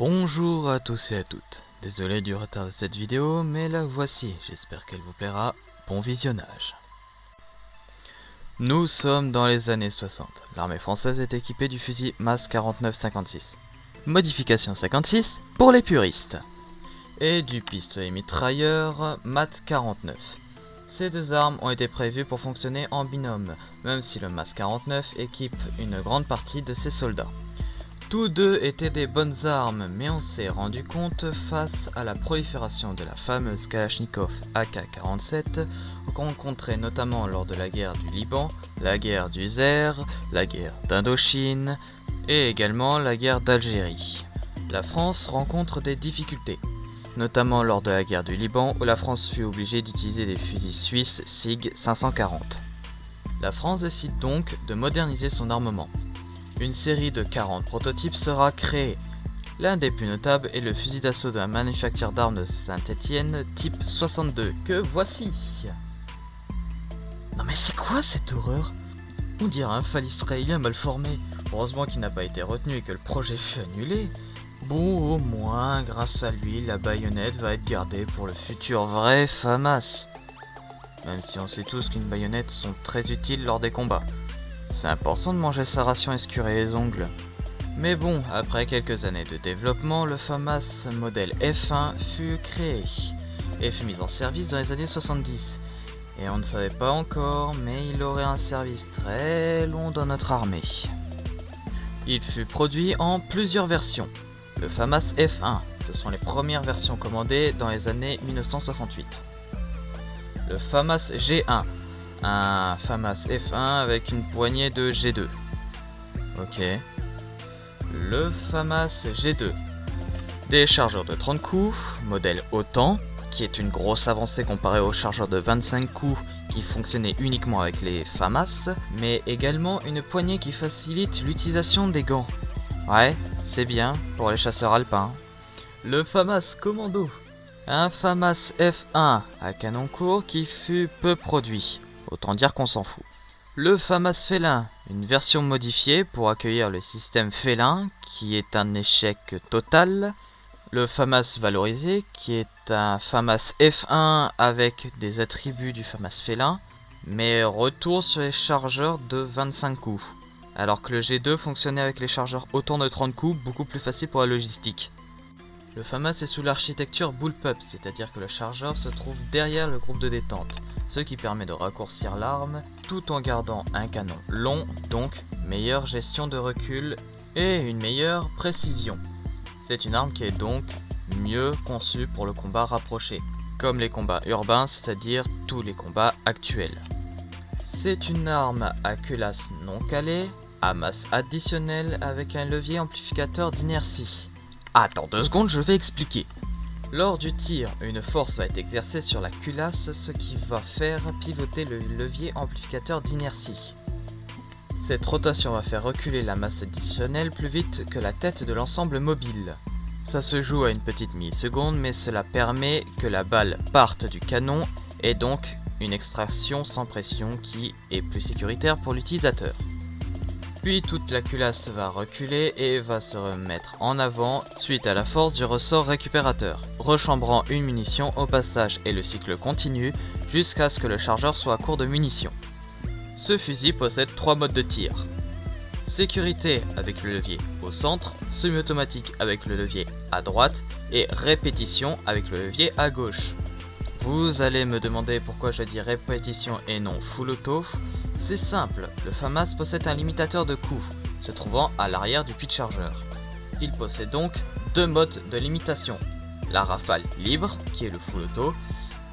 Bonjour à tous et à toutes, désolé du retard de cette vidéo, mais la voici, j'espère qu'elle vous plaira, bon visionnage. Nous sommes dans les années 60, l'armée française est équipée du fusil MAS 49-56, modification 56 pour les puristes, et du pistolet mitrailleur MAT 49. Ces deux armes ont été prévues pour fonctionner en binôme, même si le MAS 49 équipe une grande partie de ses soldats. Tous deux étaient des bonnes armes, mais on s'est rendu compte face à la prolifération de la fameuse Kalachnikov AK-47, rencontrée notamment lors de la guerre du Liban, la guerre du Zaire, la guerre d'Indochine et également la guerre d'Algérie. La France rencontre des difficultés, notamment lors de la guerre du Liban où la France fut obligée d'utiliser des fusils suisses SIG 540. La France décide donc de moderniser son armement. Une série de 40 prototypes sera créée. L'un des plus notables est le fusil d'assaut de la manufacture d'armes de Saint-Étienne type 62, que voici. Non mais c'est quoi cette horreur? On dirait un phal israélien mal formé. Heureusement qu'il n'a pas été retenu et que le projet fut annulé. Bon, au moins, grâce à lui, la baïonnette va être gardée pour le futur vrai FAMAS. Même si on sait tous qu'une baïonnette sont très utiles lors des combats. C'est important de manger sa ration et se curer les ongles. Mais bon, après quelques années de développement, le FAMAS modèle F1 fut créé et fut mis en service dans les années 70. Et on ne savait pas encore, mais il aurait un service très long dans notre armée. Il fut produit en plusieurs versions. Le FAMAS F1, ce sont les premières versions commandées dans les années 1968. Le FAMAS G1, un FAMAS F1 avec une poignée de G2. Ok. Le FAMAS G2. Des chargeurs de 30 coups, modèle OTAN, qui est une grosse avancée comparée aux chargeurs de 25 coups qui fonctionnaient uniquement avec les FAMAS, mais également une poignée qui facilite l'utilisation des gants. Ouais, c'est bien pour les chasseurs alpins. Le FAMAS Commando. Un FAMAS F1 à canon court qui fut peu produit. Autant dire qu'on s'en fout. Le FAMAS Félin, une version modifiée pour accueillir le système Félin, qui est un échec total. Le FAMAS Valorisé, qui est un FAMAS F1 avec des attributs du FAMAS Félin, mais retour sur les chargeurs de 25 coups. Alors que le G2 fonctionnait avec les chargeurs autant de 30 coups, beaucoup plus facile pour la logistique. Le FAMAS est sous l'architecture bullpup, c'est-à-dire que le chargeur se trouve derrière le groupe de détente, ce qui permet de raccourcir l'arme tout en gardant un canon long, donc meilleure gestion de recul et une meilleure précision. C'est une arme qui est donc mieux conçue pour le combat rapproché, comme les combats urbains, c'est-à-dire tous les combats actuels. C'est une arme à culasse non calée, à masse additionnelle avec un levier amplificateur d'inertie. Attends 2 secondes, je vais expliquer. Lors du tir, une force va être exercée sur la culasse, ce qui va faire pivoter le levier amplificateur d'inertie. Cette rotation va faire reculer la masse additionnelle plus vite que la tête de l'ensemble mobile. Ça se joue à une petite milliseconde, mais cela permet que la balle parte du canon et donc une extraction sans pression qui est plus sécuritaire pour l'utilisateur. Puis toute la culasse va reculer et va se remettre en avant suite à la force du ressort récupérateur, rechambrant une munition au passage et le cycle continue jusqu'à ce que le chargeur soit à court de munitions. Ce fusil possède 3 modes de tir. Sécurité avec le levier au centre, semi-automatique avec le levier à droite et répétition avec le levier à gauche. Vous allez me demander pourquoi je dis répétition et non full auto. C'est simple, le FAMAS possède un limitateur de coups, se trouvant à l'arrière du puits de chargeur. Il possède donc 2 modes de limitation, la rafale libre, qui est le full auto,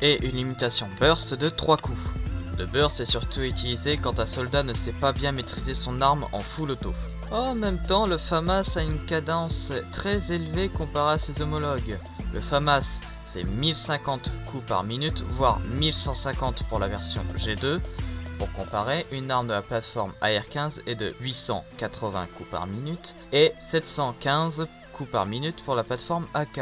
et une limitation burst de 3 coups. Le burst est surtout utilisé quand un soldat ne sait pas bien maîtriser son arme en full auto. En même temps, le FAMAS a une cadence très élevée comparée à ses homologues. Le FAMAS, c'est 1050 coups par minute, voire 1150 pour la version G2. Pour comparer, une arme de la plateforme AR-15 est de 880 coups par minute et 715 coups par minute pour la plateforme AK.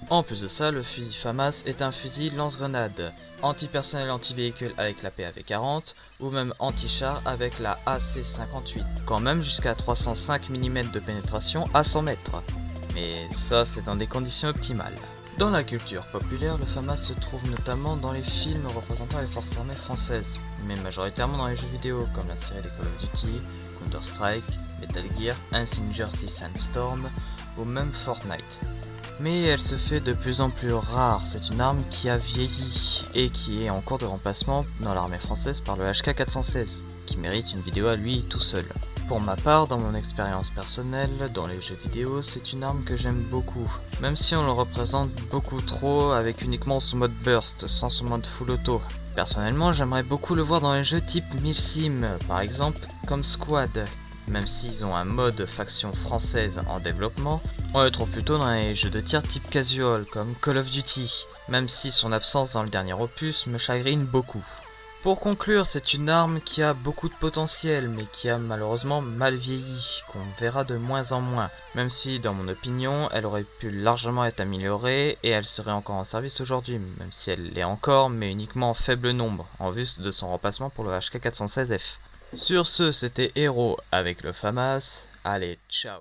En plus de ça, le fusil FAMAS est un fusil lance-grenade, anti-personnel anti-véhicule avec la PAV-40 ou même anti-char avec la AC-58, quand même jusqu'à 305 mm de pénétration à 100 mètres. mais ça c'est dans des conditions optimales. Dans la culture populaire, le FAMAS se trouve notamment dans les films représentant les forces armées françaises, mais majoritairement dans les jeux vidéo comme la série des Call of Duty, Counter-Strike, Metal Gear, Insurgency Sandstorm ou même Fortnite. Mais elle se fait de plus en plus rare, c'est une arme qui a vieilli et qui est en cours de remplacement dans l'armée française par le HK416, qui mérite une vidéo à lui tout seul. Pour ma part, dans mon expérience personnelle, dans les jeux vidéo, c'est une arme que j'aime beaucoup, même si on le représente beaucoup trop avec uniquement son mode burst, sans son mode full auto. Personnellement, j'aimerais beaucoup le voir dans les jeux type Milsim, par exemple comme Squad. Même s'ils ont un mode faction française en développement, on le trouve plutôt dans les jeux de tir type casual comme Call of Duty, même si son absence dans le dernier opus me chagrine beaucoup. Pour conclure, c'est une arme qui a beaucoup de potentiel, mais qui a malheureusement mal vieilli, qu'on verra de moins en moins, même si, dans mon opinion, elle aurait pu largement être améliorée et elle serait encore en service aujourd'hui, même si elle l'est encore, mais uniquement en faible nombre, en vue de son remplacement pour le HK416F. Sur ce, c'était Hero avec le FAMAS. Allez, ciao!